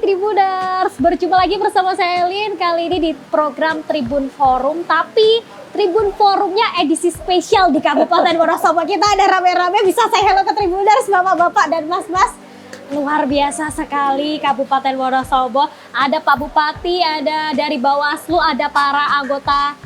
Tribuners, berjumpa lagi bersama saya Elin. Kali ini di program Tribun Forum, tapi Tribun Forumnya edisi spesial di Kabupaten Wonosobo. Kita ada rame-rame, bisa saya hello ke Tribuners, bapak-bapak dan mas-mas. Luar biasa sekali Kabupaten Wonosobo. Ada Pak Bupati, ada dari Bawaslu, ada para anggota,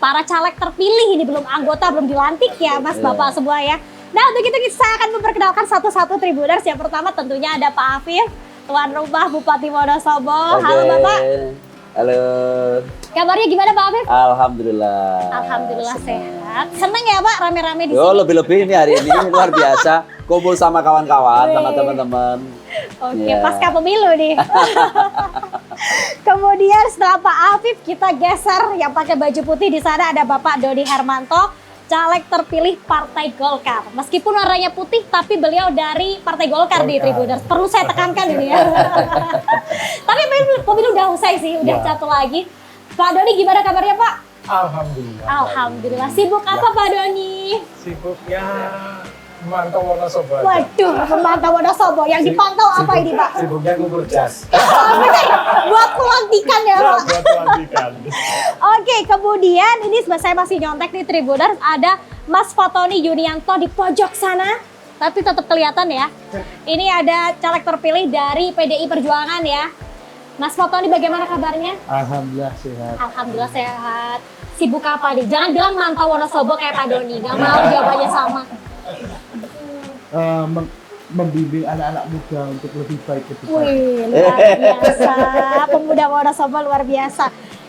para caleg terpilih. Ini belum anggota, belum dilantik ya mas, bapak semua ya. Nah untuk itu saya akan memperkenalkan satu-satu Tribuners. Yang pertama tentunya ada Pak Afif, tuan rumah Bupati Wonosobo. Halo Bapak. Halo. Kabarnya gimana Pak Afif? Alhamdulillah. Alhamdulillah sehat. Seneng ya Pak rame-rame di sini? Oh lebih-lebih ini hari ini luar biasa. Kumpul sama kawan-kawan, sama teman-teman. Oke, pasca pemilu nih. Kemudian setelah Pak Afif kita geser yang pakai baju putih, di sana ada Bapak Dodi Hermanto, caleg terpilih Partai Golkar. Meskipun warnanya putih, tapi beliau dari Partai Golkar di Tribuners. Perlu saya tekankan ini ya. Tapi pemilu udah usai sih, udah satu lagi. Pak Doni gimana kabarnya Pak? Alhamdulillah. Alhamdulillah. Sibuk apa Pak Doni? Sibuknya memantau Wonosobo. Waduh, memantau Wonosobo. Yang dipantau apa ini Pak? Sibuknya ngukur jas. Buat pelantikan ya Pak? Buat pelantikan. Oke, kemudian ini saya masih nyontek di Tribuners, ada Mas Fatoni Yunianto di pojok sana, tapi tetap kelihatan ya. Ini ada caleg terpilih dari PDI Perjuangan ya. Mas Fatoni bagaimana kabarnya? Alhamdulillah sehat. Alhamdulillah sehat. Sibuk apa nih? Jangan bilang mantau Wonosobo kayak Pak Doni, nggak mau jawabannya sama. Membimbing anak-anak muda untuk lebih baik ke depan. Wih, luar biasa. Pemuda Wonosobo luar biasa.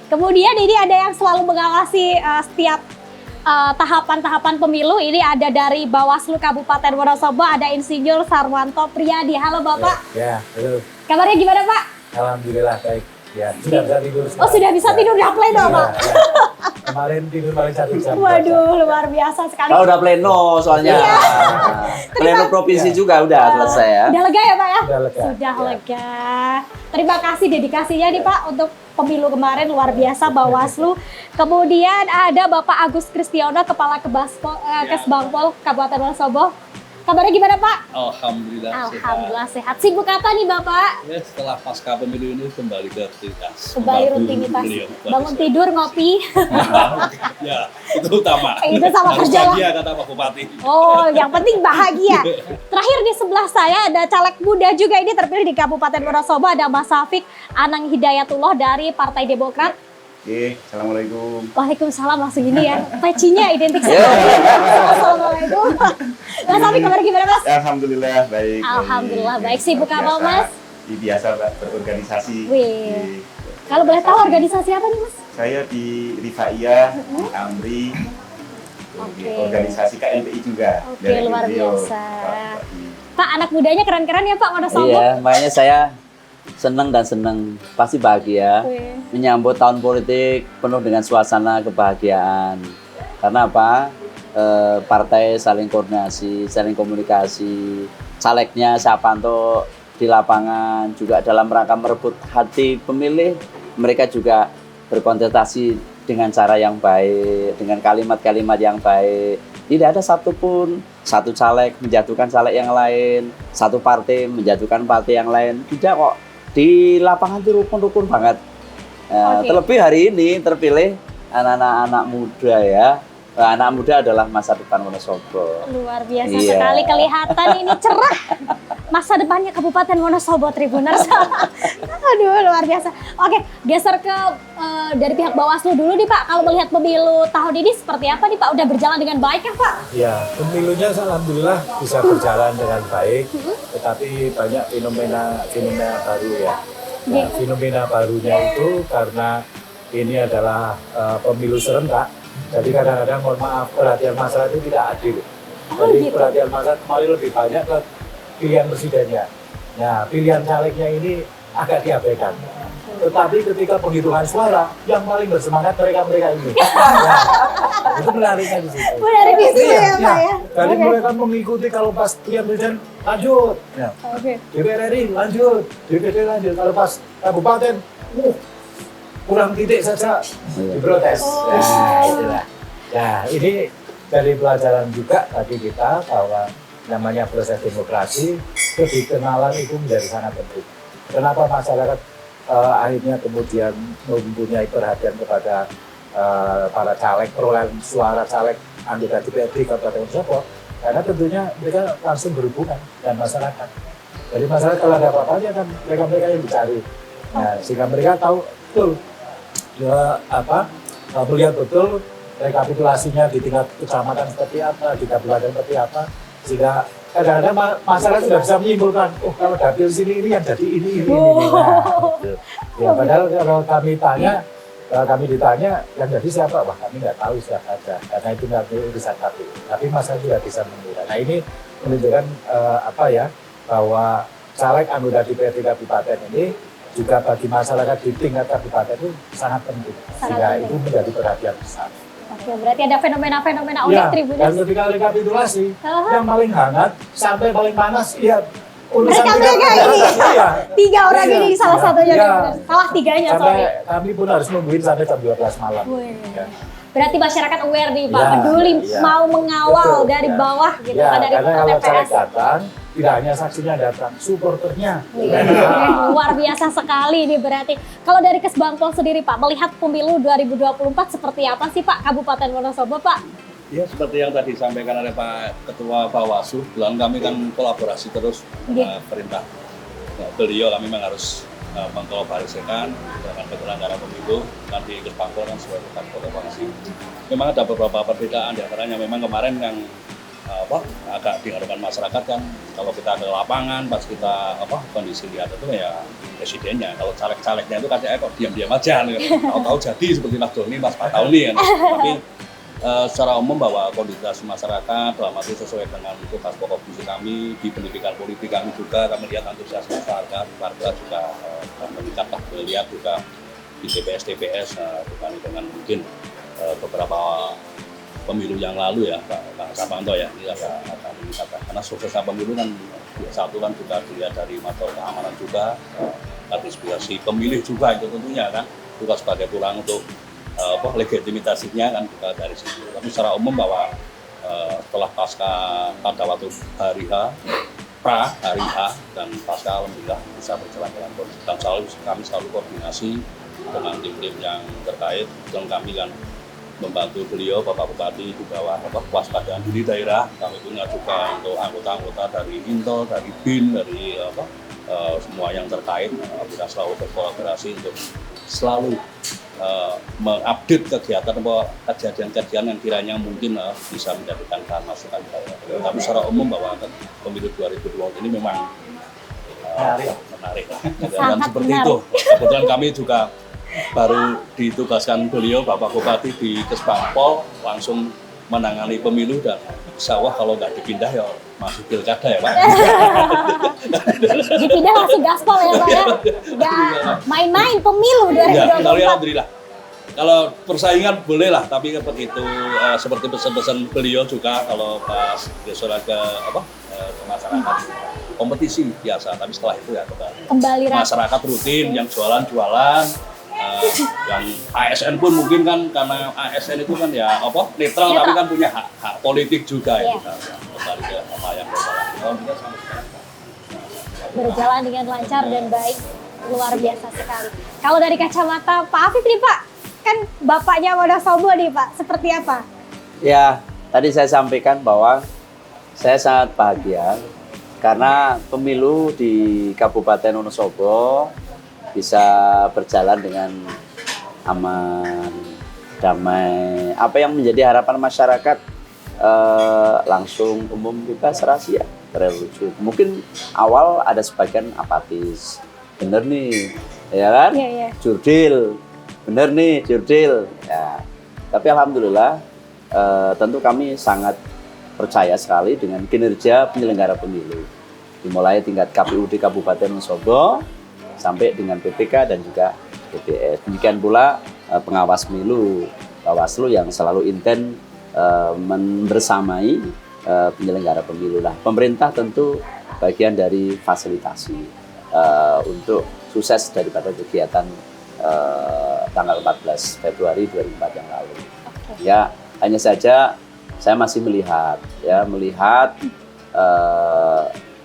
Kemudian ini ada yang selalu mengawasi setiap tahapan-tahapan pemilu. Ini ada dari Bawaslu Kabupaten Wonosobo, ada Insinyur Sarwanto Priyadi. Halo Bapak. Ya, halo. Kabarnya gimana Pak? Alhamdulillah baik. Ya, sudah bisa tidur sekarang. Oh sudah bisa tidur, udah pleno Pak? Kemarin tidur paling 1 jam. Waduh, luar biasa sekali. Oh udah pleno soalnya. Iya. Pleno provinsi juga udah selesai ya. Udah lega ya Pak ya? Sudah lega. Sudah lega. Terima kasih dedikasinya nih Pak untuk pemilu kemarin, luar biasa Bawaslu. Kemudian ada Bapak Agus Kristiono, Kepala Kesbangpol Kabupaten Wonosobo. Kabarnya gimana Pak? Alhamdulillah, Alhamdulillah sehat. Sibuk apa nih Bapak? Ya, setelah pasca pemilu ini kembali ke rutinitas. Kembali rutinitas. Bangun tidur, ngopi. Ya, itu utama. Itu sama Harus kerja lah. bahagia kata Pak Bupati. Oh, yang penting bahagia. Terakhir di sebelah saya ada caleg muda juga ini terpilih di Kabupaten Wonosobo, ada Mas Safik Anang Hidayatullah dari Partai Demokrat. Oke, assalamualaikum. Waalaikumsalam, langsung ini ya. Pecinya identik sekali. Assalamualaikum. Mas Safik kabar gimana Mas? Alhamdulillah baik. Alhamdulillah baik. Sibuk apa Mas? Biasa Mbak, berorganisasi. Wih. Kalau boleh tahu organisasi apa nih Mas? Saya di Rifaiyah, Amri, Oke. organisasi KMPI juga. Oke, dari luar beliau, biasa. Pak Bupati. Pak, anak mudanya keren-keren ya Pak Wonosobo? Iya, makanya saya senang dan senang, pasti bahagia Wih. menyambut tahun politik penuh dengan suasana kebahagiaan. Karena apa? Partai saling koordinasi, saling komunikasi. Calegnya Sarwanto di lapangan juga dalam rangka merebut hati pemilih. Mereka juga berkontestasi dengan cara yang baik, dengan kalimat-kalimat yang baik. Tidak ada satupun satu caleg menjatuhkan caleg yang lain, satu partai menjatuhkan partai yang lain. Tidak kok. Di lapangan itu rukun-rukun banget. Oke. Terlebih hari ini terpilih anak muda ya. Anak muda adalah masa depan Wonosobo. Luar biasa Iya. sekali, kelihatan ini cerah masa depannya Kabupaten Wonosobo Tribuners. Aduh, luar biasa. Oke, geser ke dari pihak Bawaslu dulu nih Pak. Kalau melihat pemilu tahun ini seperti apa nih Pak? Udah berjalan dengan baik ya Pak? Ya, pemilunya alhamdulillah bisa berjalan dengan baik, tetapi banyak fenomena baru ya. Nah, fenomena barunya itu karena ini adalah pemilu serentak, jadi kadang-kadang mohon maaf perhatian masyarakat itu tidak adil. Jadi gitu. perhatian masyarakat kemarin lebih banyak ke pilihan presidennya. Nah, pilihan calegnya ini agak diabaikan. Tetapi ketika penghitungan suara, yang paling bersemangat mereka ini. Nah, itu menariknya di situ. Menarik di situ ya Pak ya. Jadi Oke. mereka mengikuti kalau pas pilihan presiden lanjut, ya. Oke. DPR RI lanjut, DPD lanjut. Kalau pas kabupaten, kurang titik saja diprotes. Oh. Nah, itulah. Nah, ini dari pelajaran juga tadi kita bahwa namanya proses demokrasi, kedikenalan itu menjadi sangat penting. kenapa masyarakat akhirnya kemudian mempunyai perhatian kepada para caleg, perolehan suara caleg anggota DPRD Kabupaten Wonosobo, karena tentunya mereka langsung berhubungan dengan masyarakat. Jadi masyarakat kalau ada apa-apa kan mereka yang dicari. Nah, sehingga mereka tahu betul melihat betul rekapitulasinya di tingkat kecamatan seperti apa, di kabupaten seperti apa, sehingga kadang-kadang masyarakat sudah bisa menyimpulkan, oh kalau dapil sini ini yang jadi ini. Nah, gitu. Ya, padahal kalau kami ditanya yang jadi siapa, wah kami nggak tahu sudah ada, karena itu nanti urusan kami. Tapi masyarakat juga bisa menilai. Nah ini menunjukkan bahwa caleg anggota DPRD Kabupaten ini juga bagi masyarakat di tingkat kabupaten itu sangat penting, sehingga itu menjadi perhatian besar. Oke, berarti ada fenomena-fenomena unik Tribuners. Dan ketika rekapitulasi, yang paling hangat sampai paling panas, ya urusan mereka ini. Iya. 3 orang ini salah satunya Tribuners. Salah 3-nya, sampai sorry. kami pun harus nungguin sampai jam 12 malam. Ya. Berarti masyarakat aware nih Pak, Ya, peduli ya. mau mengawal Betul, dari ya. bawah gitu, Ya, dari karena kalau caleg TPS. datang, tidak hanya saksinya datang, supporternya. Luar biasa sekali ini berarti. Kalau dari Kesbangpol sendiri Pak, melihat pemilu 2024 seperti apa sih Pak Kabupaten Wonosobo Pak? Ya seperti yang tadi disampaikan oleh Pak Ketua Bawaslu, kami kan kolaborasi terus dengan perintah beliau, kami memang harus mengkolaborasikan dengan penyelenggara pemilu. Nanti Kesbangpol kan sesuai dengan kolaborasi. Memang ada beberapa perbedaan, diantaranya memang kemarin yang agak diharapkan masyarakat kan, kalau kita ke lapangan pas kita kondisi lihat itu ya presidennya, kalau caleg-calegnya itu kayaknya kok diam-diam aja, tahu-tahu jadi seperti Mas Doni, Mas Patauni kan. Tapi secara umum bahwa kondisi masyarakat dalam arti sesuai dengan tugas pokok fungsi kami di pendidikan politik, kami juga kami lihat antusiasme warga juga meningkat, melihat juga di TPS dibanding dengan mungkin beberapa pemilu yang lalu ya Pak Sapanto ya, ini agak meningkat karena suksesnya pemilu kan satu kan juga dilihat dari faktor keamanan juga, partisipasi pemilih juga itu tentunya kan juga sebagai tulang untuk legitimitasnya kan juga dari situ. Tapi secara umum bahwa setelah pasca pada waktu hari H dan pasca alhamdulillah bisa berjalan dengan kondisi, dan kami selalu koordinasi dengan tim-tim yang terkait, dan kami kan membantu beliau Bapak Bupati di bawah kewaspadaan di daerah. Kami punya juga untuk anggota-anggota dari Intel, dari BIN, dari semua yang terkait. Kita selalu berkolaborasi untuk selalu mengupdate kegiatan kejadian-kejadian yang kiranya mungkin bisa menjadikan bahan masukan. Tapi secara umum bahwa pemilu 2020 ini memang menarik. Dan seperti itu. Kebetulan kami juga baru ditugaskan beliau Bapak Bupati di Kesbangpol langsung menangani pemilu, dan insya Allah kalau nggak dipindah ya masih pilkada ya Pak. Dipindah langsung gaspol ya Pak ya. Nggak main-main pemilu 2024. Ya, alhamdulillah. Kalau persaingan boleh lah, tapi begitu seperti pesan-pesan beliau juga kalau pas besok ke masyarakat kompetisi biasa, tapi setelah itu ya kembali masyarakat rutin yang jualan, yang ASN pun mungkin kan, karena ASN itu kan ya netral, tapi kan punya hak politik juga ya. Kembali ke apa yang berjalan dengan lancar dan baik, luar biasa sekali. Kalau dari kacamata Pak Afif nih Pak, kan bapaknya Wonosobo nih Pak, seperti apa? Ya, tadi saya sampaikan bahwa saya sangat bahagia karena pemilu di Kabupaten Wonosobo bisa berjalan dengan aman, damai. Apa yang menjadi harapan masyarakat langsung, umum, bebas, rahasia, terwujud. Mungkin awal ada sebagian apatis, bener nih, ya kan? Iya. Jurdil, bener nih, jurdil. Ya. Tapi alhamdulillah, tentu kami sangat percaya sekali dengan kinerja penyelenggara pemilu. Dimulai tingkat KPU di Kabupaten Wonosobo, sampai dengan PPK dan juga DPS. Demikian pula pengawas pemilu, Bawaslu yang selalu intent bersamai penyelenggara pemilu. Lah, pemerintah tentu bagian dari fasilitasi untuk sukses daripada kegiatan tanggal 14 Februari 2004 yang lalu. Ya, hanya saja saya masih melihat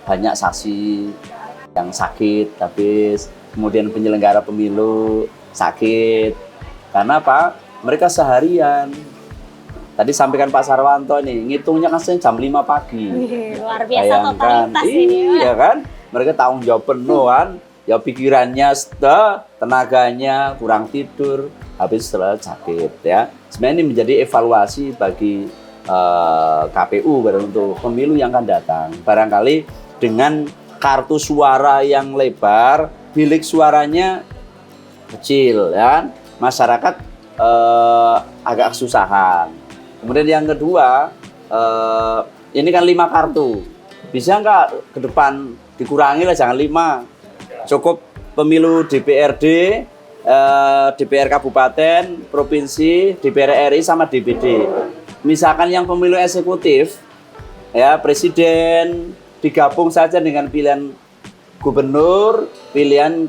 banyak saksi yang sakit habis, kemudian penyelenggara pemilu sakit. Karena apa? Mereka seharian. Tadi sampaikan Pak Sarwanto nih, ngitungnya kan jam 5 pagi. Wih, luar biasa Bayangkan, totalitas ini. iya kan? Mereka tanggung jawab penuh kan? Ya pikirannya, tenaganya kurang tidur, habis setelah sakit ya. Sebenarnya ini menjadi evaluasi bagi KPU untuk pemilu yang akan datang. Barangkali dengan kartu suara yang lebar, bilik suaranya kecil, ya, masyarakat agak kesusahan. Kemudian yang kedua, ini kan 5 kartu, bisa nggak ke depan dikurangi lah, jangan 5, cukup pemilu DPRD, DPR Kabupaten, Provinsi, DPR RI sama DPD. Misalkan yang pemilu eksekutif, ya presiden digabung saja dengan pilihan gubernur, pilihan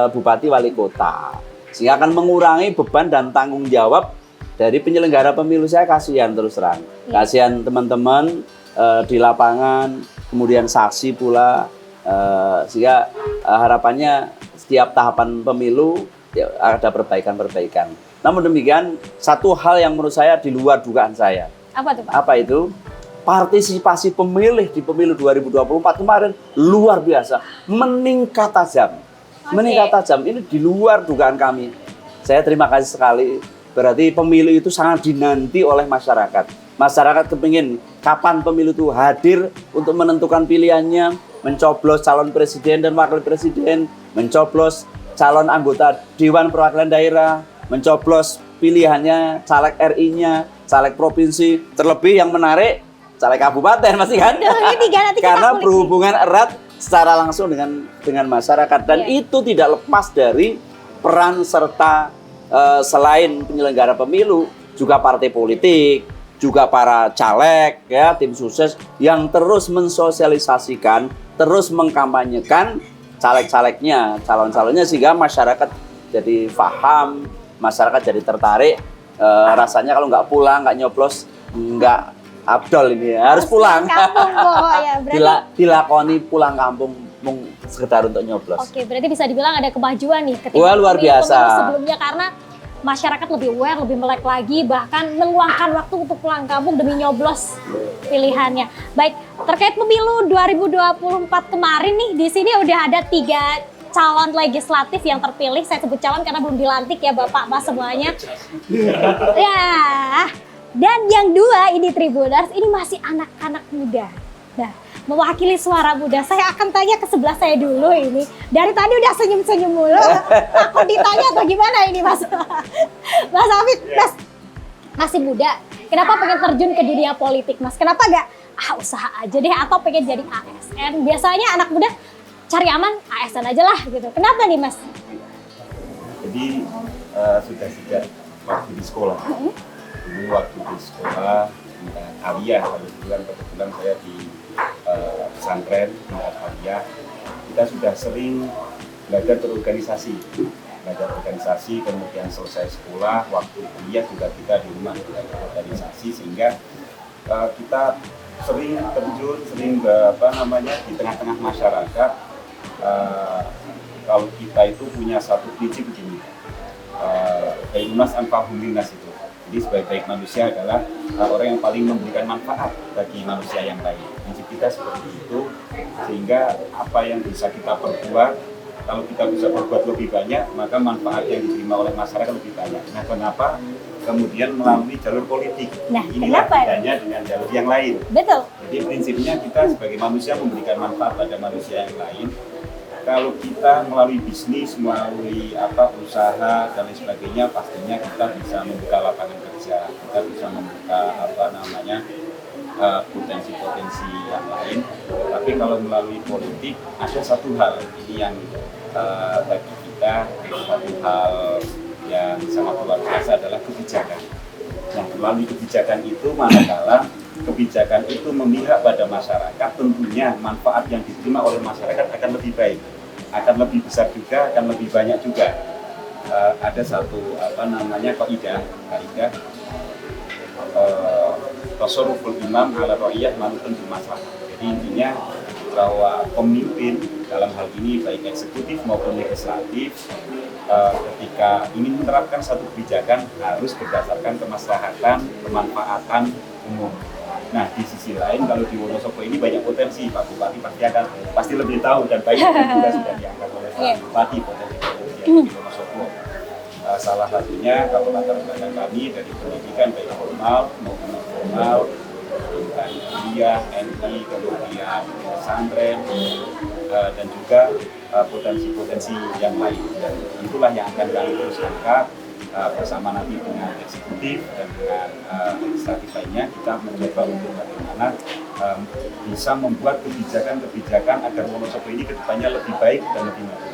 bupati wali kota, sehingga akan mengurangi beban dan tanggung jawab dari penyelenggara pemilu. Saya kasihan terus terang, kasihan teman-teman di lapangan, kemudian saksi pula, sehingga harapannya setiap tahapan pemilu ya, ada perbaikan-perbaikan. Namun demikian, satu hal yang menurut saya di luar dugaan saya. Apa tuh, Pak? Apa itu? Partisipasi pemilih di pemilu 2024 kemarin luar biasa, meningkat tajam. Meningkat tajam, ini di luar dugaan kami. Saya terima kasih sekali, berarti pemilu itu sangat dinanti oleh masyarakat. Masyarakat kepingin kapan pemilu itu hadir untuk menentukan pilihannya, mencoblos calon presiden dan wakil presiden, mencoblos calon anggota Dewan Perwakilan Daerah, mencoblos pilihannya caleg RI-nya, caleg provinsi, terlebih yang menarik caleg kabupaten masih kan? Karena berhubungan erat secara langsung dengan masyarakat, dan itu tidak lepas dari peran serta selain penyelenggara pemilu juga partai politik, juga para caleg ya, tim sukses yang terus mensosialisasikan, terus mengkampanyekan caleg-calegnya, calon-calonnya, sehingga masyarakat jadi paham, masyarakat jadi tertarik. Rasanya kalau nggak pulang, nggak nyoblos, nggak abdol ini ya. Harus pulang. Kampung pokoknya. Dilakoni pulang kampung sekedar untuk nyoblos. Oke, berarti bisa dibilang ada kemajuan nih ketika wah, luar biasa sebelumnya, karena masyarakat lebih aware, lebih melek lagi, bahkan meluangkan waktu untuk pulang kampung demi nyoblos pilihannya. Baik, terkait pemilu 2024 kemarin nih, di sini udah ada 3 calon legislatif yang terpilih. Saya sebut calon karena belum dilantik ya Bapak, Mas semuanya. Ya, dan yang 2 ini Tribuners, ini masih anak-anak muda. Nah, mewakili suara muda, saya akan tanya ke sebelah saya dulu ini. Dari tadi udah senyum-senyum mulu. Aku ditanya atau gimana ini Mas? Mas Hafid, Mas masih muda. Kenapa pengen terjun ke dunia politik, Mas? Kenapa gak usaha aja deh atau pengen jadi ASN? Biasanya anak muda cari aman, ASN aja lah gitu. Kenapa nih Mas? Jadi sudah sejak waktu di sekolah. Dulu waktu di sekolah tingkat aliyah, kebetulan saya di pesantren tingkat aliyah, kita sudah sering belajar berorganisasi, kemudian selesai sekolah, waktu kuliah juga kita di rumah berorganisasi, sehingga kita sering terjun, di tengah-tengah masyarakat. Kalau kita itu punya satu prinsip begini, Bainunas anfa'uhum linnas itu. Jadi sebaik-baik manusia adalah orang yang paling memberikan manfaat bagi manusia yang lain. Prinsip kita seperti itu, sehingga apa yang bisa kita perbuat, kalau kita bisa berbuat lebih banyak, maka manfaat yang diterima oleh masyarakat lebih banyak. Nah, kenapa kemudian melalui jalur politik? Nah, inilah bedanya dengan jalur yang lain. Betul. Jadi prinsipnya kita sebagai manusia memberikan manfaat pada manusia yang lain. Kalau kita melalui bisnis, melalui usaha dan lain sebagainya, pastinya kita bisa membuka lapangan kerja, kita bisa membuka potensi-potensi yang lain. Tapi kalau melalui politik, ada satu hal ini yang bagi kita satu hal yang sangat luar biasa adalah kebijakan. Nah, melalui kebijakan itu, manakala kebijakan itu memihak pada masyarakat, tentunya manfaat yang diterima oleh masyarakat akan lebih baik, akan lebih besar juga, akan lebih banyak juga. Ada satu kaidah tasarruful imam ala ra'iyah manutun bil maslahat. Jadi intinya bahwa pemimpin dalam hal ini baik eksekutif maupun legislatif ketika ingin menerapkan satu kebijakan harus berdasarkan kemaslahatan, kemanfaatan umum. Nah, di sisi lain kalau di Wonosobo ini banyak potensi, Pak Bupati pasti lebih tahu dan banyak juga sudah diangkat oleh Pak Bupati potensi yang di Wonosobo. Salah satunya kalau latar belakang kami dari pendidikan baik formal maupun non formal, pendidikan kuliah, NI, kemudian pesantren, dan juga potensi-potensi yang lain. Dan itulah yang akan kami terus angkat bersama nanti dengan eksekutif dan dengan legislatif lainnya. Kita mencoba untuk bagaimana bisa membuat kebijakan-kebijakan agar Wonosobo ini kedepannya lebih baik dan lebih maju.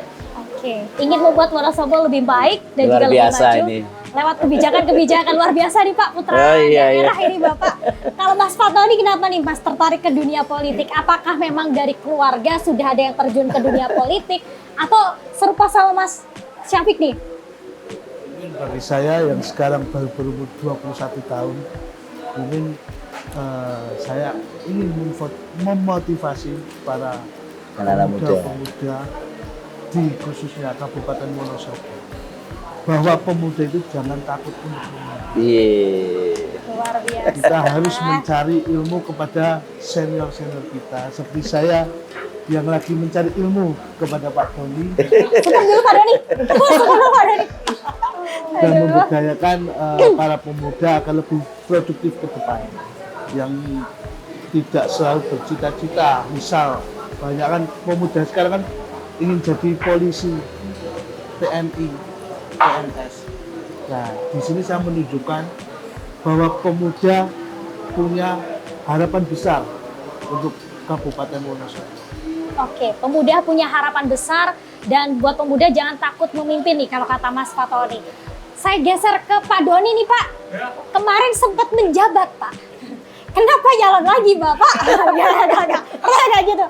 Oke, ingin membuat Wonosobo lebih baik dan Luar juga lebih biasa maju ini. lewat kebijakan-kebijakan luar biasa nih Pak Putra daerah ini Bapak. Kalau Mas Fatoni kenapa nih Mas tertarik ke dunia politik? Apakah memang dari keluarga sudah ada yang terjun ke dunia politik atau serupa sama Mas Syafiq nih? Mungkin bagi saya yang sekarang baru berumur 21 tahun, mungkin saya ingin memotivasi para Anak-anak muda. pemuda di khususnya Kabupaten Wonosobo bahwa pemuda itu jangan takut untuk memilih. Iya. Luar biasa. Kita harus mencari ilmu kepada senior-senior kita seperti saya yang lagi mencari ilmu kepada Pak Doni Sebentar dulu Pak Doni. Sebentar Pak Doni. dan memberdayakan para pemuda agar lebih produktif ke depan yang tidak selalu bercita-cita. Misal banyak kan pemuda sekarang kan ingin jadi polisi, TNI, PNS. Nah, di sini saya menunjukkan bahwa pemuda punya harapan besar untuk Kabupaten Wonosobo. Oke, pemuda punya harapan besar dan buat pemuda jangan takut memimpin nih kalau kata Mas Fatoni. Saya geser ke Pak Doni nih Pak. Kemarin sempat menjabat Pak. Kenapa jalan lagi Bapak? Enggak gitu.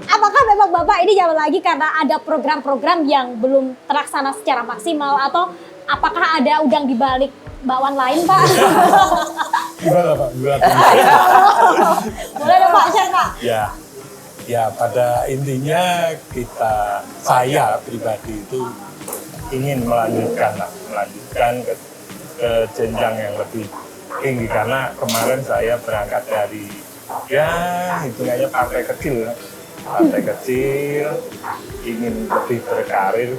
Apakah memang Bapak ini jalan lagi karena ada program-program yang belum terlaksana secara maksimal atau apakah ada udang di balik bakwan lain Pak? Gimana Pak? Boleh dong Pak, share Pak. Ya pada intinya saya pribadi itu ingin melanjutkan ke jenjang yang lebih tinggi karena kemarin saya berangkat dari hitungannya partai kecil ingin lebih berkarir,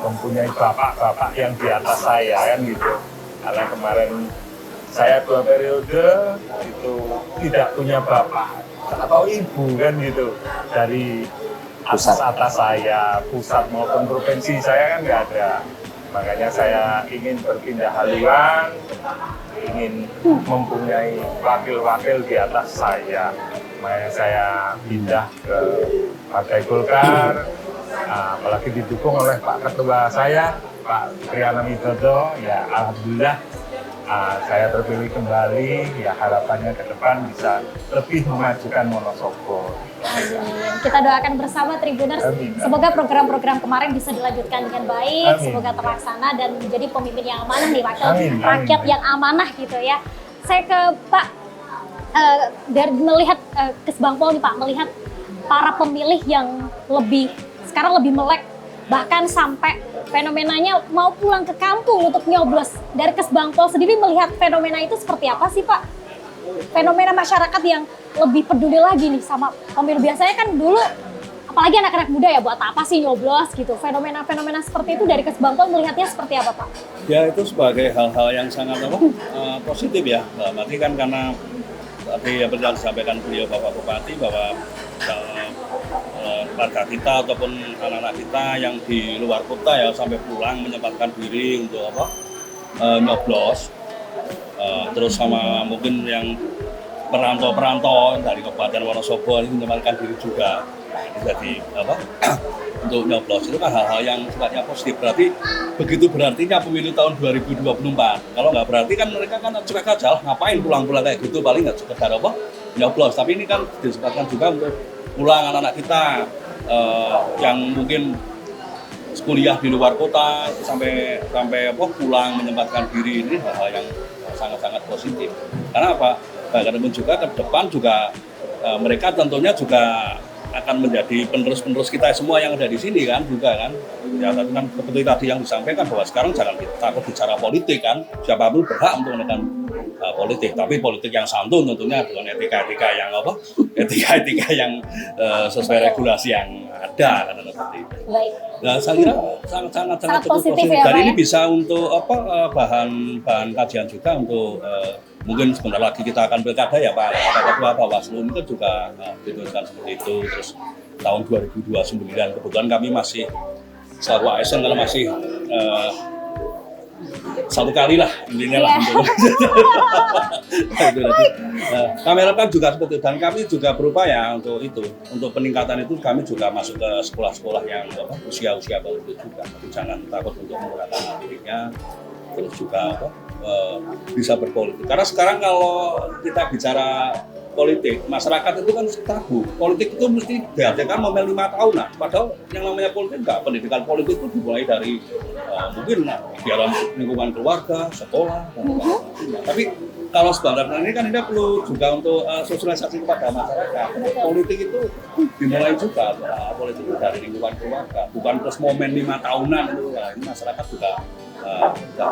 mempunyai bapak-bapak yang di atas saya kan gitu. Karena kemarin saya 2 periode itu tidak punya bapak atau ibu kan gitu dari atas saya, pusat maupun provinsi saya kan nggak ada. Makanya saya ingin berpindah haluan, ingin mempunyai wakil-wakil di atas saya. Makanya saya pindah ke Partai Golkar, apalagi didukung oleh Pak Ketua saya, Pak Triana Widodo. Ya alhamdulillah saya terpilih kembali. Ya harapannya ke depan bisa lebih memajukan Wonosobo. Amin. Kita doakan bersama Tribuners. Amin. Semoga program-program kemarin bisa dilanjutkan dengan baik, Amin. semoga terlaksana dan menjadi pemimpin yang amanah nih, wakil Amin. rakyat yang amanah gitu ya. Saya ke Pak, dari melihat Kesbangpol nih Pak, melihat para pemilih yang sekarang lebih melek, bahkan sampai fenomenanya mau pulang ke kampung untuk nyoblos. Dari Kesbangpol sendiri melihat fenomena itu seperti apa sih Pak? Fenomena masyarakat yang lebih peduli lagi nih sama pemilu. Biasanya kan dulu, apalagi anak-anak muda ya, buat apa sih nyoblos gitu. Fenomena-fenomena seperti itu dari Kesbangpol melihatnya seperti apa Pak? Ya itu sebagai hal-hal yang sangat positif ya. Berarti kan karena tadi yang disampaikan beliau Bapak Bupati bahwa warga kita ataupun anak-anak kita yang di luar kota ya sampai pulang menyempatkan diri untuk nyoblos. Terus sama mungkin yang perantau-perantau dari Kabupaten Wonosobo ini menyempatkan diri juga. Jadi untuk nyoblos itu kan hal-hal yang sifatnya positif. Berarti begitu berartinya pemilu tahun 2024. Kalau nggak berarti kan mereka kan cuek aja, ngapain pulang-pulang kayak gitu, paling nggak sekedar nyoblos. Tapi ini kan disempatkan juga untuk pulang anak-anak kita yang mungkin kuliah di luar kota sampai pulang menyempatkan diri. Ini hal-hal yang sangat-sangat positif. Karena apa? Bagaimanapun juga ke depan juga mereka tentunya juga akan menjadi penerus-penerus kita semua yang ada di sini kan juga kan. Ya tapi kan seperti tadi yang disampaikan bahwa sekarang jangan kita takut bicara politik kan. Siapapun berhak untuk melakukan politik, tapi politik yang santun tentunya dengan etika-etika yang etika-etika yang sesuai regulasi yang ada kan seperti itu. Baik. Nah, saya kira sangat cukup positif ya, Dan Pak, ini ya? bisa untuk bahan kajian juga untuk mungkin sebentar lagi kita akan pilkada ya Pak. Ketua Bawaslu itu juga dituliskan seperti itu. Terus tahun 2029 kebetulan kami masih selalu ASN karena masih satu kali lah intinya lah. Kami harapkan juga seperti itu dan kami juga berupaya untuk itu, untuk peningkatan itu kami juga masuk ke sekolah-sekolah yang usia-usia baru itu juga. Tapi jangan takut untuk menggunakan dirinya, terus juga bisa berpolitik. Karena sekarang kalau kita bicara politik, masyarakat itu kan tabu. Politik itu mesti diadakan momen 5 tahunan. Padahal yang namanya politik enggak. Pendidikan politik itu dimulai dari mungkin di dalam lingkungan keluarga, sekolah, dan lain-lain. Tapi kalau sebenarnya ini kan ini perlu juga untuk sosialisasi kepada masyarakat. Politik itu dimulai juga, politik itu dari lingkungan keluarga. Bukan terus momen 5 tahunan itu. Nah, ini masyarakat juga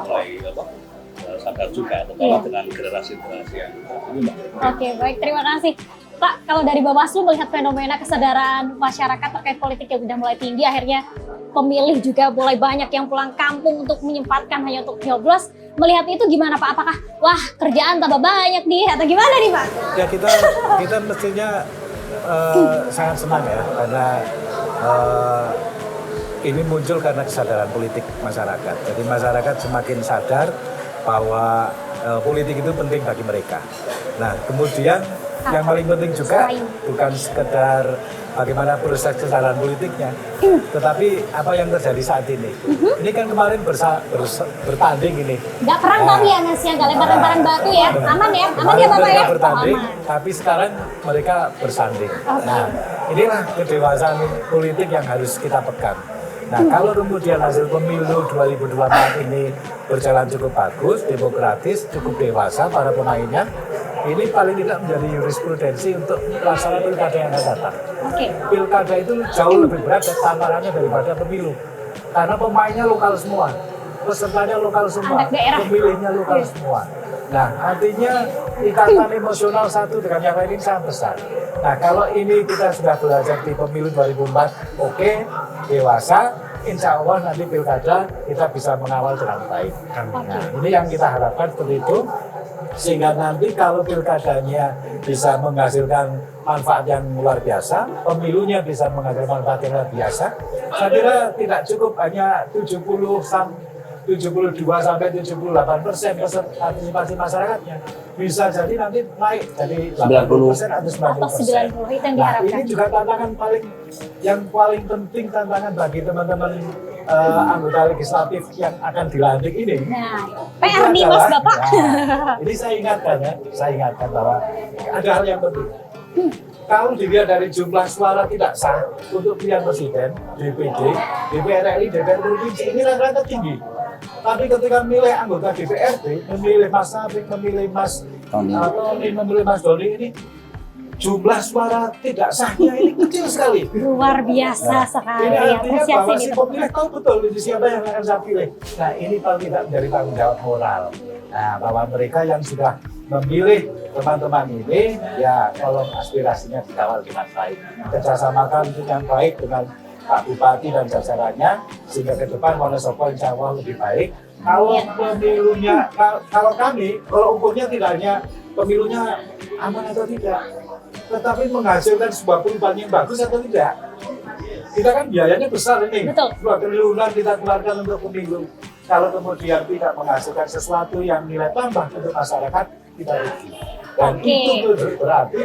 mulai sadar juga terutama dengan generasi-generasi yang ini. Oke, baik, terima kasih. Pak, kalau dari Bawaslu melihat fenomena kesadaran masyarakat terkait politik yang sudah mulai tinggi, akhirnya pemilih juga mulai banyak yang pulang kampung untuk menyempatkan hanya untuk nyoblos. Melihat itu gimana Pak? Apakah wah kerjaan tambah banyak nih atau gimana nih Pak? Ya kita mestinya sangat senang ya karena ini muncul karena kesadaran politik masyarakat. Jadi masyarakat semakin sadar bahwa politik itu penting bagi mereka. Nah, kemudian yang paling penting juga bukan sekedar bagaimana proses kesadaran politiknya, tetapi apa yang terjadi saat ini. Ini kan kemarin bertanding ini. Nggak perang tapi ya Mas ya, nggak lempar-lemparan batu ya. Aman ya Bapak ya? Mereka bertanding, Aman. tapi sekarang mereka bersanding. Nah, inilah kedewasaan politik yang harus kita pegang. Nah, kalau kemudian hasil pemilu 2024 ini berjalan cukup bagus, demokratis, cukup dewasa para pemainnya, ini paling tidak menjadi jurisprudensi untuk pelaksanaan pilkada yang akan datang. Oke. Pilkada itu jauh lebih berat dan tantangannya daripada pemilu. Karena pemainnya lokal semua, pesertanya lokal semua, Anak daerah. pemilihnya lokal semua. Nah, artinya ikatan emosional satu dengan yang lain ini sangat besar. Nah, kalau ini kita sudah belajar di pemilu 2004, oke, dewasa, insya Allah nanti pilkada kita bisa mengawal dengan baik. Nah, ini yang kita harapkan seperti itu, sehingga nanti kalau pilkadanya bisa menghasilkan manfaat yang luar biasa, pemilunya bisa menghasilkan manfaat yang luar biasa, saya kira tidak cukup hanya 72 sampai 78% partisipasi masyarakatnya, bisa jadi nanti naik jadi 80% atau 90%. Atau 90 itu yang Nah, diharapkan. ini juga tantangan yang paling penting tantangan bagi teman-teman anggota legislatif yang akan dilantik ini. Nah, PR nih Mas Bapak. Nah, ini saya ingatkan bahwa ada hal yang penting. Kalau dilihat dari jumlah suara tidak sah untuk pilihan presiden, DPD, DPR RI, DPR provinsi ini rata-rata tinggi. Tapi ketika memilih anggota DPRD, memilih Mas Safik, memilih Mas Tony, memilih Mas Doni, ini jumlah suara tidak sahnya ini kecil sekali. Luar biasa sekali. Ini artinya Apresiasi bahwa nih, si teman-teman. pemilih tahu betul ini siapa yang akan saya pilih. Nah, ini paling tidak menjadi tanggung jawab moral. Nah, bahwa mereka yang sudah memilih teman-teman ini, ya tolong aspirasinya dikawal dengan baik. Kerjasamakan itu yang baik dengan Pak Bupati dan jajarannya, sehingga ke depan Wonosobo insya Allah lebih baik. Kalau pemilunya, kalau ukurnya tidak hanya pemilunya aman atau tidak, tetapi menghasilkan sebuah perubahan yang bagus atau tidak. Kita kan biayanya besar ini, Betul. 2 triliunan kita keluarkan untuk pemilu. Kalau kemudian tidak menghasilkan sesuatu yang nilai tambah untuk masyarakat, kita rugi. Dan Oke. itu berarti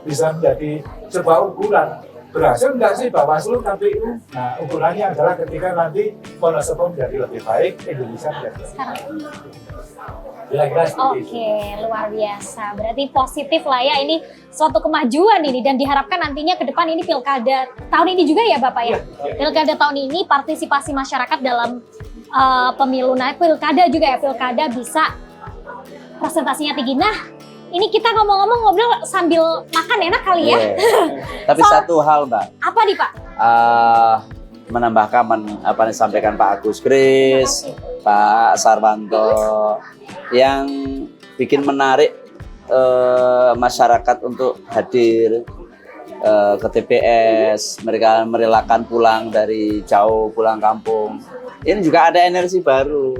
bisa menjadi sebuah ukuran. Berhasil enggak sih Bawaslu, KPU? Nah, ukurannya adalah ketika nanti Wonosobo menjadi lebih baik, Indonesia menjadi lebih baik. Kira-kira seperti itu. Oke, luar biasa. Berarti positif lah ya, ini suatu kemajuan ini dan diharapkan nantinya ke depan ini pilkada tahun ini juga ya Bapak ya. Pilkada tahun ini partisipasi masyarakat dalam pemilu, nah pilkada juga ya, pilkada bisa presentasinya tinggi. Nah, Ini kita ngomong-ngomong ngobrol sambil makan enak kali ya. Iya. Tapi satu hal Mbak, Apa nih Pak? menambahkan apa yang disampaikan Pak Agus Kris, Pak Sarwanto, yang bikin menarik masyarakat untuk hadir ke TPS, mereka merelakan pulang dari jauh, pulang kampung. Ini juga ada energi baru.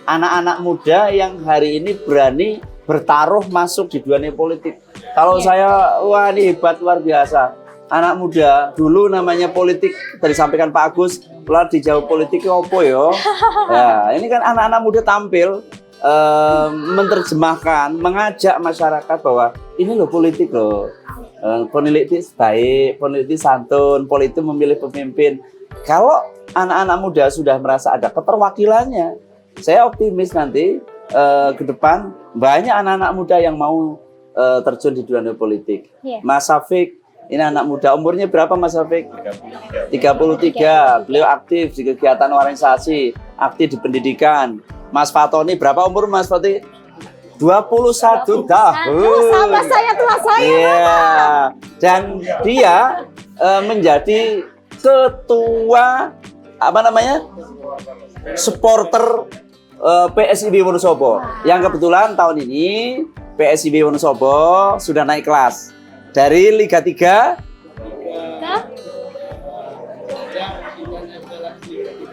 Anak-anak muda yang hari ini berani bertaruh masuk di dunia politik. Kalau saya, wah ini hebat, luar biasa. Anak muda, dulu namanya politik, tadi sampaikan Pak Agus, lalu di jauh politik opo yo. Ya, ini kan anak-anak muda tampil, menerjemahkan, mengajak masyarakat bahwa ini loh politik loh. Politik baik, politik santun, politik memilih pemimpin. Kalau anak-anak muda sudah merasa ada keterwakilannya, saya optimis nanti ke depan banyak anak-anak muda yang mau terjun di dunia politik. Iya. Mas Safik, ini anak muda, umurnya berapa Mas Safik? 33. Beliau aktif di kegiatan organisasi, aktif di pendidikan. Mas Fatoni, berapa umur Mas Fatoni? 21 tahun. Sama saya tua saya. Iya. Dan dia menjadi ketua apa namanya? Supporter PSIB Wonosobo. Yang kebetulan tahun ini PSIB Wonosobo sudah naik kelas dari Liga 3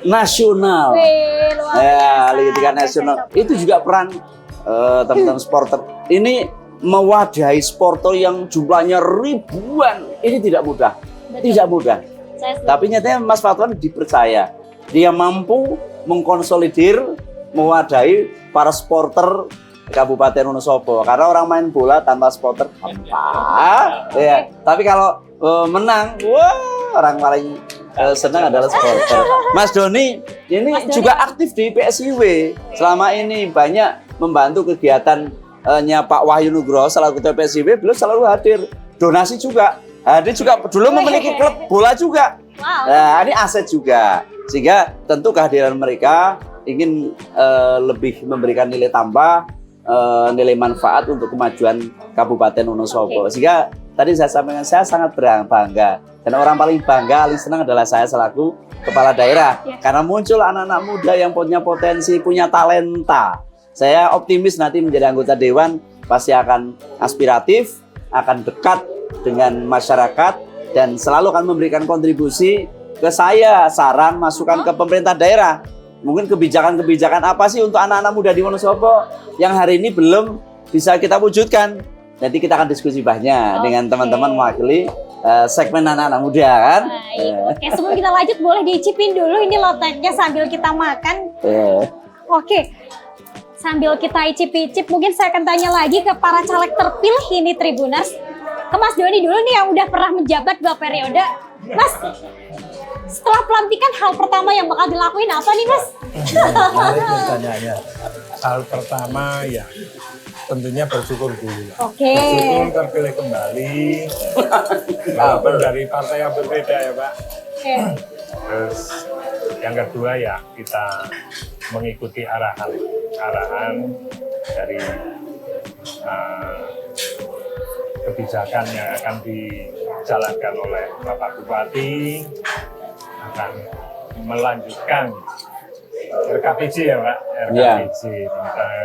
nasional. Wih, luar Ya, biasa. Liga 3 nasional. Itu juga peran teman-teman supporter. Ini mewadahi supporter yang jumlahnya ribuan. Ini tidak mudah. Tidak mudah. Saya setuju. Tapi nyatanya Mas Fatwan dipercaya. Dia mampu mengkonsolidir, mewadahi para supporter Kabupaten Wonosobo. Karena orang main bola tanpa supporter apa? Ya. Tapi kalau menang, wah, orang paling senang adalah supporter. Mas Doni ini juga aktif di PSIW. Selama ini banyak membantu kegiatannya Pak Wahyu Nugroho selaku ketua PSIW. Beliau selalu hadir. Donasi juga. Dia juga dulu memiliki klub bola juga. Wow. Nah, ini aset juga. Sehingga tentu kehadiran mereka ingin lebih memberikan nilai tambah, nilai manfaat untuk kemajuan Kabupaten Wonosobo. Sehingga tadi saya sampaikan, saya sangat bangga. Dan orang paling bangga, paling senang adalah saya selaku kepala daerah. Karena muncul anak-anak muda yang punya potensi, punya talenta. Saya optimis nanti menjadi anggota Dewan pasti akan aspiratif, akan dekat dengan masyarakat, dan selalu akan memberikan kontribusi ke saya, saran, masukan ke pemerintah daerah. Mungkin kebijakan-kebijakan apa sih untuk anak-anak muda di Wonosobo yang hari ini belum bisa kita wujudkan. Nanti kita akan diskusi banyak dengan teman-teman mewakili segmen anak-anak muda kan. Baik. Oke, sebelum kita lanjut boleh diicipin dulu ini loteknya sambil kita makan. Oke. Sambil kita icip-icip, mungkin saya akan tanya lagi ke para caleg terpilih ini Tribuners. Ke Mas Doni dulu nih yang udah pernah menjabat 2 periode. Mas, setelah pelantikan hal pertama yang bakal dilakuin apa nih Mas? Menarik pertanyaannya. Hal pertama ya tentunya bersyukur dulu. Oke. Bersyukur terpilih kembali. Walaupun dari partai yang berbeda ya Pak. Oke. Terus yang kedua ya kita mengikuti arahan dari kebijakan yang akan dijalankan oleh Bapak Bupati, akan melanjutkan RKPJ ya Pak, RKPJ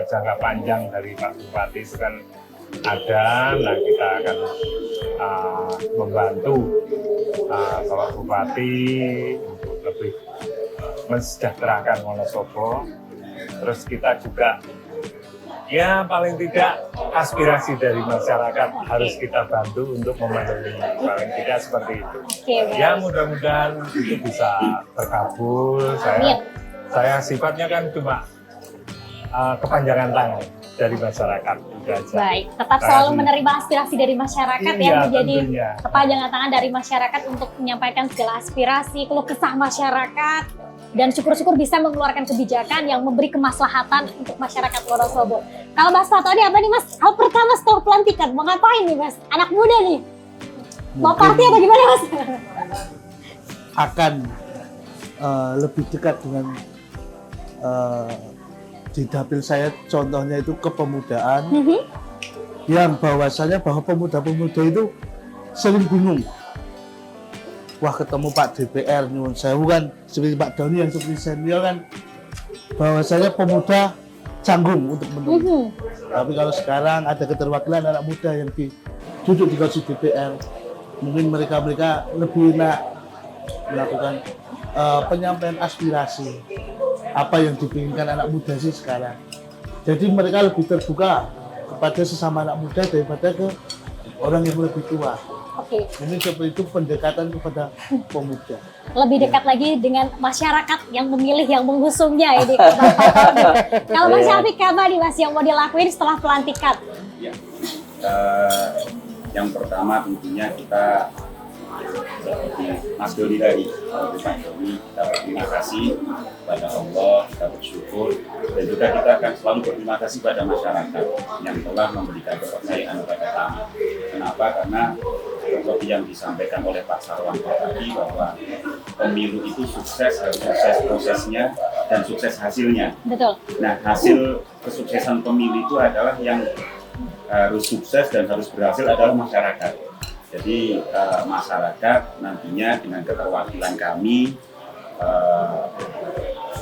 jangka panjang dari Pak Bupati itu kan ada. Nah kita akan membantu Bapak Bupati untuk lebih mensejahterakan Wonosobo. Terus kita juga ya paling tidak aspirasi dari masyarakat harus kita bantu untuk memenuhi, paling tidak seperti itu. Ya mudah-mudahan itu bisa terkabul. Saya sifatnya kan cuma kepanjangan tangan dari masyarakat. Baik, tetap selalu menerima aspirasi dari masyarakat ya, menjadi kepanjangan tangan dari masyarakat untuk menyampaikan segala aspirasi, keluh kesah masyarakat, dan syukur-syukur bisa mengeluarkan kebijakan yang memberi kemaslahatan untuk masyarakat Wonosobo. Kalau Mas Fatoni apa nih Mas? Hal pertama setelah pelantikan, mau ngapain nih Mas? Anak muda nih, mau party atau gimana Mas? Akan lebih dekat dengan di dapil saya, contohnya itu kepemudaan, yang bahwasanya bahwa pemuda-pemuda itu sering bingung. Wah, ketemu Pak DPR nyuwun sewu kan, seperti Pak Doni yang seperti senior kan, bahwasanya pemuda canggung untuk menunggu. Tapi kalau sekarang ada keterwakilan anak muda yang duduk di kursi DPR, mungkin mereka lebih melakukan penyampaian aspirasi apa yang diinginkan anak muda sih sekarang. Jadi mereka lebih terbuka kepada sesama anak muda daripada ke orang yang lebih tua. Oke. Mungkin seperti itu pendekatan kepada pemuda. Lebih dekat lagi dengan masyarakat yang memilih, yang mengusungnya ini. Kalau Mas Syafiq, apa nih Mas yang mau dilakuin setelah pelantikan? Ya. Yang pertama tentunya kita seperti Mas Doni tadi, Pak Doni, kita berterima kasih kepada Allah, kita bersyukur, dan juga kita akan selalu berterima kasih pada masyarakat yang telah memberikan kepercayaan kepada kami. Kenapa? Karena seperti yang disampaikan oleh Pak Sarwanto tadi, bahwa pemilu itu sukses, harus sukses prosesnya dan sukses hasilnya. Betul. Nah, hasil kesuksesan pemilu itu adalah yang harus sukses dan harus berhasil adalah masyarakat. Jadi masyarakat nantinya dengan keterwakilan kami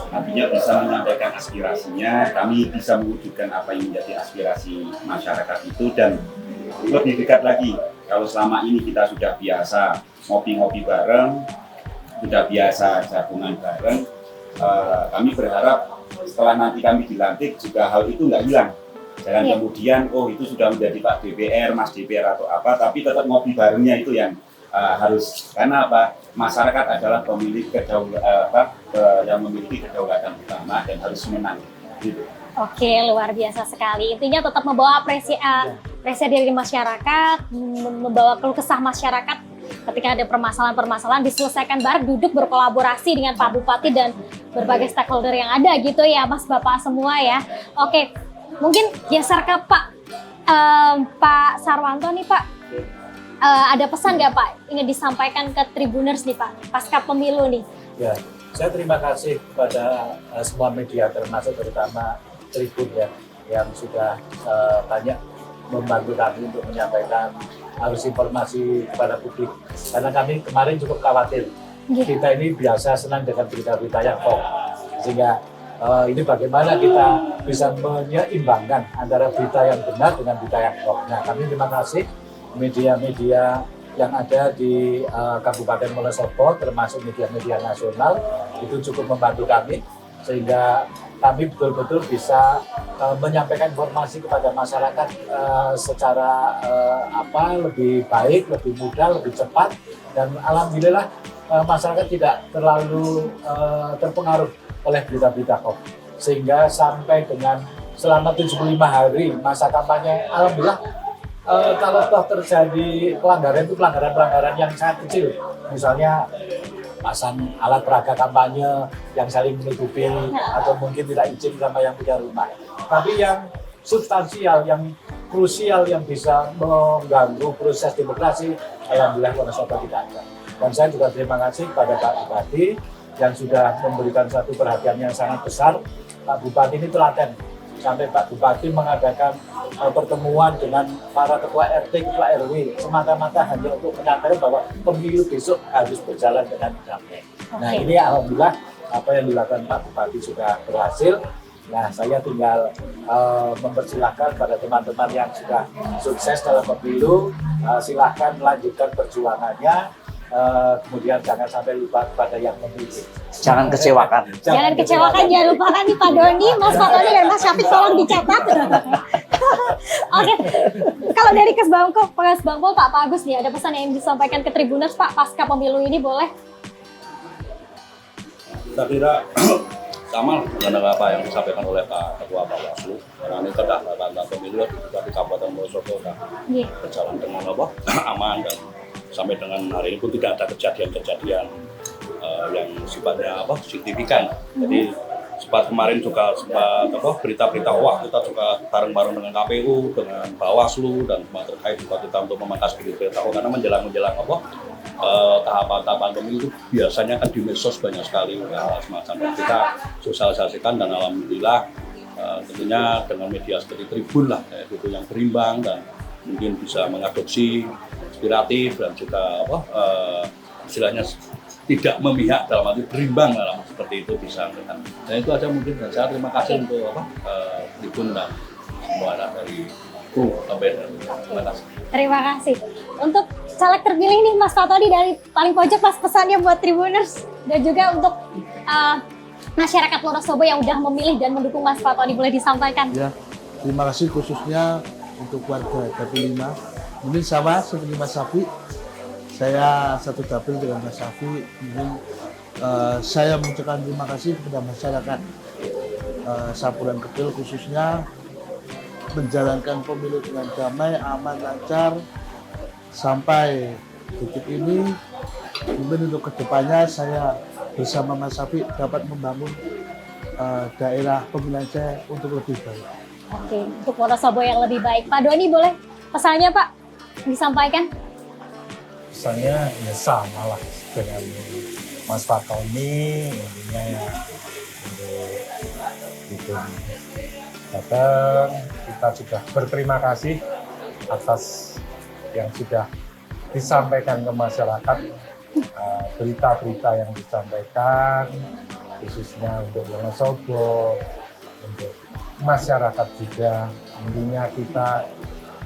nantinya bisa menyampaikan aspirasinya, kami bisa mewujudkan apa yang menjadi aspirasi masyarakat itu, dan lebih dekat lagi. Kalau selama ini kita sudah biasa ngopi-ngopi bareng, sudah biasa jagungan bareng, kami berharap setelah nanti kami dilantik juga hal itu nggak hilang. Jangan kemudian, oh itu sudah menjadi Pak DPR, Mas DPR atau apa, tapi tetap ngopi barengnya itu yang harus, karena apa? Masyarakat adalah pemilik yang memiliki kedaulatan utama dan harus menang. Gitu. Oke, luar biasa sekali. Intinya tetap membawa apresiasi dari masyarakat, membawa keluh kesah masyarakat ketika ada permasalahan-permasalahan diselesaikan bareng, duduk berkolaborasi dengan Pak Bupati dan berbagai stakeholder yang ada gitu ya, Mas Bapak semua ya. Oke. Mungkin geser ke Pak Sarwanto nih Pak, ada pesan nggak Pak ingin disampaikan ke Tribuners nih Pak pasca pemilu nih? Ya, saya terima kasih kepada semua media terutama Tribun ya, yang sudah banyak membantu kami untuk menyampaikan harus informasi kepada publik. Karena kami kemarin cukup khawatir, kita ini biasa senang dengan berita-berita yang hoax, sehingga ini bagaimana kita bisa menyeimbangkan antara berita yang benar dengan berita yang hoax. Nah, kami terima kasih media-media yang ada di Kabupaten Wonosobo, termasuk media-media nasional, itu cukup membantu kami, sehingga kami betul-betul bisa menyampaikan informasi kepada masyarakat secara lebih baik, lebih mudah, lebih cepat, dan alhamdulillah masyarakat tidak terlalu terpengaruh oleh berita-berita hoax, sehingga sampai dengan selama 75 hari masa kampanye, alhamdulillah kalau toh terjadi pelanggaran itu pelanggaran yang sangat kecil, misalnya pasang alat peraga kampanye yang saling menutupi atau mungkin tidak izin sama yang punya rumah. Tapi yang substansial, yang krusial, yang bisa mengganggu proses demokrasi, alhamdulillah Wonosobo tidak ada. Dan saya juga terima kasih kepada Pak Bupati yang sudah memberikan satu perhatian yang sangat besar. Pak Bupati ini telaten, sampai Pak Bupati mengadakan pertemuan dengan para ketua RT, ketua RW, semata-mata hanya untuk menyampaikan bahwa pemilu besok harus berjalan dengan damai. Nah, ini alhamdulillah apa yang dilakukan Pak Bupati sudah berhasil. Nah, saya tinggal mempersilahkan pada teman-teman yang sudah sukses dalam pemilu, silahkan melanjutkan perjuangannya. Kemudian jangan sampai lupa kepada yang memilih. Jangan kecewakan. Jangan kecewakan, jangan lupakan nih Pak Doni, Mas Fatoni dan Mas Syafiq, tolong dicatat. Oke, kalau dari Kesbangpol Pak Agus nih, ada pesan yang disampaikan ke Tribuners Pak pasca pemilu ini, boleh? Saya kira sama dengan apa yang disampaikan oleh Pak Ketua Bawaslu, karena ini kedatangan pemilu juga di Kabupaten Wonosobo berjalan dengan aman, dan sampai dengan hari ini pun tidak ada kejadian-kejadian yang sifatnya signifikan. Jadi sempat kemarin juga sempat berita-berita hoax, kita juga bareng-bareng dengan KPU, dengan Bawaslu dan semua terkait juga kita untuk memangkas berita hoax, karena menjelang tahapan-tahapan pemilu itu biasanya kan di medsos banyak sekali semacam kita sosialisasikan, dan alhamdulillah tentunya dengan media seperti Tribun lah, itu yang berimbang dan mungkin bisa mengadopsi inspiratif dan juga istilahnya tidak memihak dalam arti berimbang dalam seperti itu bisa. Dan itu aja mungkin, dan saya terima kasih untuk Tribun dan semua anak dari kru sampai dan terima kasih. Terima kasih. Untuk caleg terpilih nih Mas Fatoni dari paling pojok, Mas, pesannya buat Tribuners dan juga untuk masyarakat Wonosobo yang udah memilih dan mendukung Mas Fatoni, boleh disampaikan? Ya, terima kasih khususnya untuk warga Dapil 5. Mungkin sama seperti Mas Safi, saya satu dapil dengan Mas Safi. Mungkin saya mengucapkan terima kasih kepada masyarakat Sapuran Kepil khususnya menjalankan pemilu dengan damai, aman, lancar sampai detik ini. Mungkin untuk kedepannya saya bersama Mas Safi dapat membangun daerah pemilihan saya untuk lebih baik. Oke, untuk Wonosobo yang lebih baik. Pak Doni, boleh pesannya Pak disampaikan? Pesannya ya sama lah dengan Mas Fatoni, intinya ya untuk datang, kita sudah berterima kasih atas yang sudah disampaikan ke masyarakat, berita-berita yang disampaikan khususnya untuk Wonosobo, untuk masyarakat juga. Intinya kita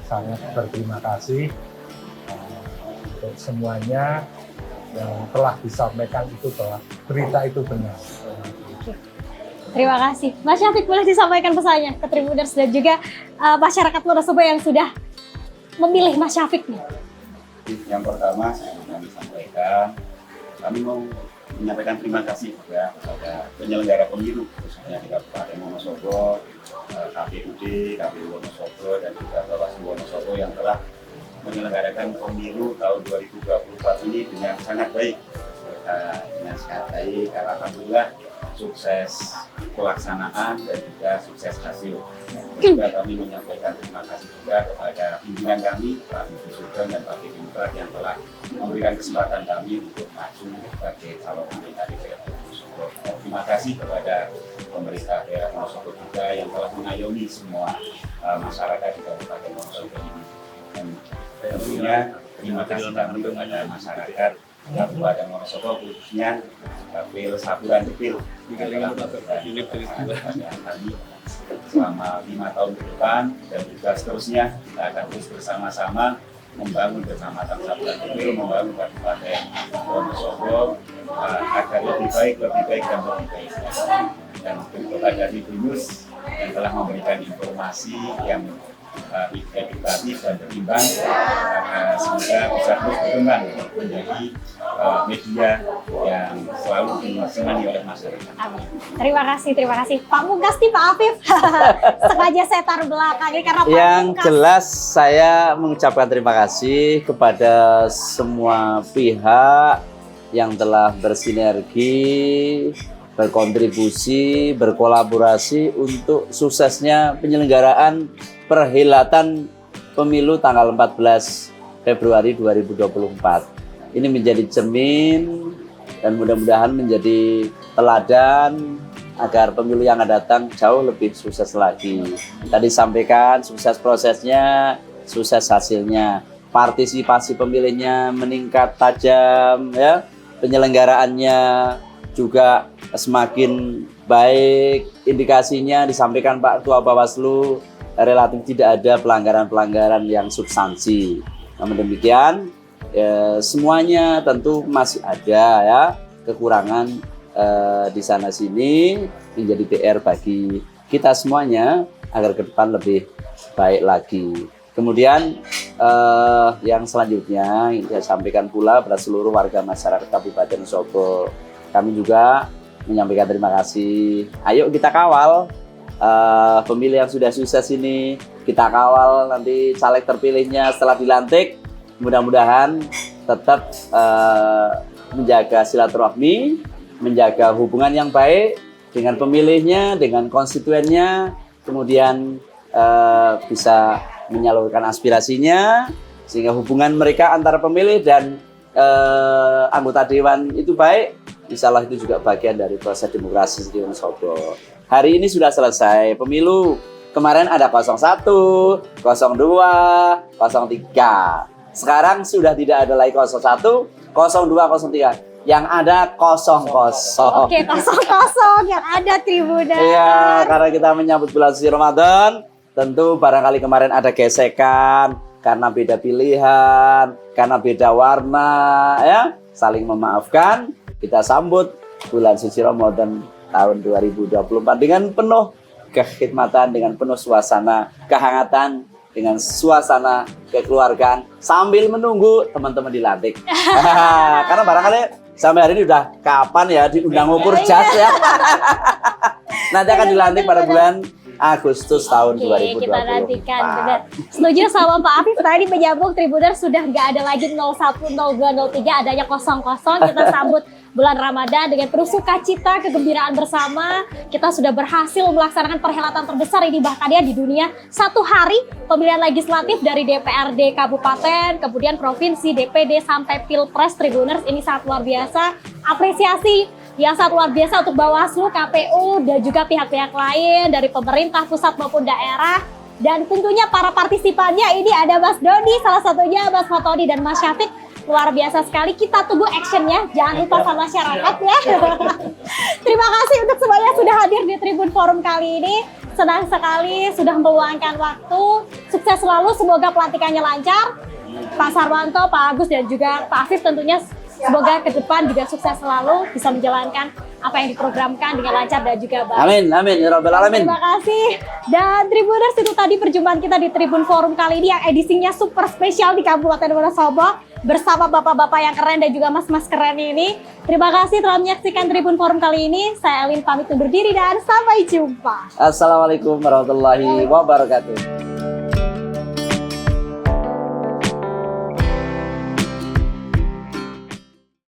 sangat berterima kasih untuk semuanya yang telah disampaikan itu, bahwa berita itu benar. Terima kasih. Mas Syafiq, boleh disampaikan pesannya ke Tribuners dan juga masyarakat Wonosobo yang sudah memilih Mas Syafiq nih? Yang pertama saya ingin sampaikan, kami mau menyampaikan terima kasih juga kepada penyelenggara pemilu, khususnya di Kabupaten Wonosobo, KPUD, KPU Wonosobo, dan juga Bawaslu Wonosobo yang telah menyelenggarakan pemilu tahun 2024 ini dengan sangat baik. Dengan sangat baik, alhamdulillah sukses pelaksanaan dan juga sukses hasil. Juga kami menyampaikan terima kasih juga kepada pimpinan kami, Pak Ibu Sugeng dan Pak Kevin Prat, yang telah memberikan kesempatan kami untuk maju sebagai calon pemerintah di daerah Wonosobo. Terima kasih kepada pemerintah daerah Wonosobo juga yang telah mengayomi semua masyarakat di Kabupaten Wonosobo ini. Dan tentunya terima kasih kami kepada masyarakat Kabupaten Wonosobo, khususnya Dapil Sapuran Kepil yang telah memberikan kami selama 5 tahun ke depan, dan juga seterusnya kita akan terus bersama-sama membangun Kecamatan Sapuran Kepil, membangun Kabupaten Wonosobo agar lebih baik dan lebih baik. Dan berikut ada Tribuners yang telah memberikan informasi yang edukatif dan berimbang, semoga bisa terus berkembang menjadi media yang selalu disenangi oleh masyarakat. Amin. Terima kasih Pak Mungkas nih, Pak Afif. Sengaja saya taruh belakang ini karena Pak Yang Mungkas. jelas saya mengucapkan terima kasih kepada semua pihak yang telah bersinergi, berkontribusi, berkolaborasi untuk suksesnya penyelenggaraan perhelatan pemilu tanggal 14 Februari 2024. Ini menjadi cermin dan mudah-mudahan menjadi teladan agar pemilu yang akan datang jauh lebih sukses lagi. Tadi sampaikan sukses prosesnya, sukses hasilnya, partisipasi pemilihnya meningkat tajam, ya, penyelenggaraannya juga semakin baik. Indikasinya disampaikan Pak Ketua Bawaslu, relatif tidak ada pelanggaran-pelanggaran yang substansi. Namun demikian, semuanya tentu masih ada ya kekurangan di sana sini, menjadi PR bagi kita semuanya agar ke depan lebih baik lagi. Kemudian yang selanjutnya yang saya sampaikan pula pada seluruh warga masyarakat Kabupaten Wonosobo, kami juga menyampaikan terima kasih. Ayo kita kawal pemilih yang sudah sukses ini, kita kawal nanti caleg terpilihnya setelah dilantik. Mudah-mudahan tetap menjaga silaturahmi, menjaga hubungan yang baik dengan pemilihnya, dengan konstituennya, kemudian bisa menyalurkan aspirasinya, sehingga hubungan mereka antara pemilih dan anggota dewan itu baik. Insya Allah itu juga bagian dari proses demokrasi di Wonosobo. Hari ini sudah selesai pemilu, Kemarin ada 01, 02, 03. Sekarang sudah tidak ada lagi 01, 02, 03. Yang ada 00. Oke, 00 yang ada Tribuners. Iya, karena kita menyambut bulan suci Ramadan, tentu barangkali kemarin ada gesekan karena beda pilihan, karena beda warna, ya. Saling memaafkan, kita sambut bulan suci Ramadan tahun 2024 dengan penuh kekhidmatan, dengan penuh suasana kehangatan, dengan suasana kekeluargaan sambil menunggu teman-teman dilantik. Karena barangkali sampai hari ini udah kapan ya diundang ngukur jas ya. Nanti akan dilantik pada bulan Agustus tahun 2024. Kita nantikan, benar. Setuju sama Pak Afif tadi menyambung Tribuners sudah nggak ada lagi 01, 02, 03, adanya 00. Kita sambut bulan Ramadan dengan penuh sukacita, kegembiraan bersama. Kita sudah berhasil melaksanakan perhelatan terbesar ini bahkan ya di dunia. 1 hari pemilihan legislatif dari DPRD Kabupaten, kemudian Provinsi, DPD, sampai Pilpres. Tribuners, ini sangat luar biasa. Apresiasi yang sangat luar biasa untuk Bawaslu, KPU, dan juga pihak-pihak lain dari pemerintah pusat maupun daerah. Dan tentunya para partisipannya ini ada Mas Dodi, salah satunya Mas Fatodi dan Mas Syafiq. Luar biasa sekali, kita tunggu actionnya, jangan lupa sama masyarakat ya. Terima kasih untuk semuanya sudah hadir di Tribun Forum kali ini. Senang sekali sudah meluangkan waktu. Sukses selalu, semoga pelantikannya lancar. Pak Sarwanto, Pak Agus, dan juga Pak Afif tentunya semoga ke depan juga sukses selalu, bisa menjalankan apa yang diprogramkan dengan lancar dan juga baik. Amin, amin, ya Rabbal Alamin. Terima kasih. Dan Tribuners, itu tadi perjumpaan kita di Tribun Forum kali ini yang edisinya super spesial di Kabupaten Wonosobo bersama bapak-bapak yang keren dan juga mas-mas keren ini. Terima kasih telah menyaksikan Tribun Forum kali ini. Saya Elin pamit undur diri dan sampai jumpa. Assalamualaikum warahmatullahi wabarakatuh.